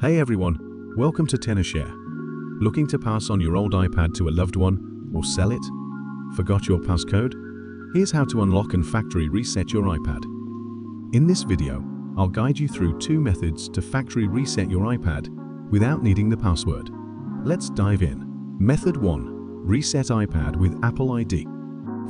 Hey everyone, welcome to Tenorshare. Looking to pass on your old iPad to a loved one or sell it? Forgot your passcode? Here's how to unlock and factory reset your iPad. In this video, I'll guide you through 2 methods to factory reset your iPad without needing the password. Let's dive in. Method 1. Reset iPad with Apple ID.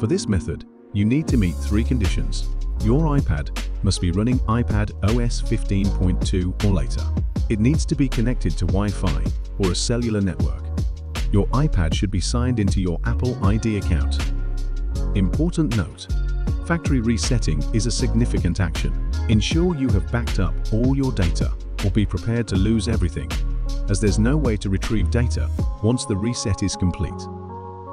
For this method, you need to meet 3 conditions. Your iPad must be running iPad OS 15.2 or later. It needs to be connected to Wi-Fi or a cellular network. Your iPad should be signed into your Apple ID account. Important note: factory resetting is a significant action. Ensure you have backed up all your data or be prepared to lose everything, as there's no way to retrieve data once the reset is complete.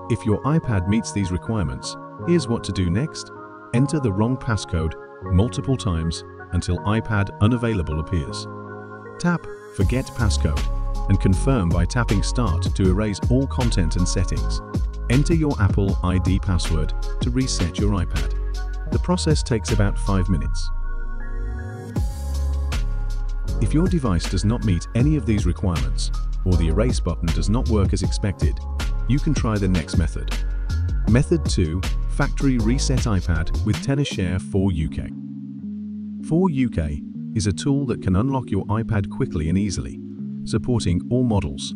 If your iPad meets these requirements, here's what to do next. Enter the wrong passcode multiple times until iPad unavailable appears. Tap Forget Passcode and confirm by tapping Start to erase all content and settings. Enter your Apple ID password to reset your iPad. The process takes about 5 minutes. If your device does not meet any of these requirements, or the erase button does not work as expected, you can try the next method. Method 2. Factory reset iPad with Tenorshare for UK. For UK is a tool that can unlock your iPad quickly and easily, supporting all models.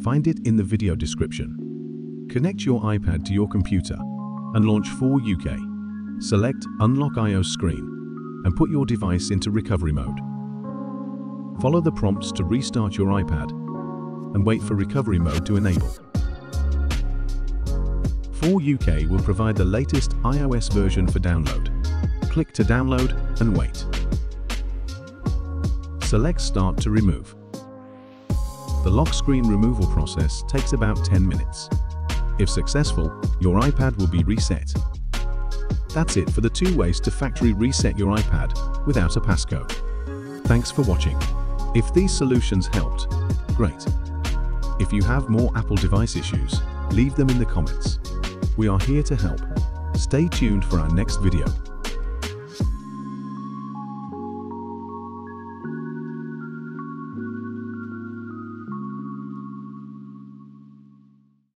Find it in the video description. Connect your iPad to your computer and launch For UK. Select Unlock iOS screen and put your device into recovery mode. Follow the prompts to restart your iPad and wait for recovery mode to enable. For UK will provide the latest iOS version for download. Click to download and wait. Select Start to remove. The lock screen removal process takes about 10 minutes. If successful, your iPad will be reset. That's it for the 2 ways to factory reset your iPad without a passcode. Thanks for watching. If these solutions helped, great. If you have more Apple device issues, leave them in the comments. We are here to help. Stay tuned for our next video.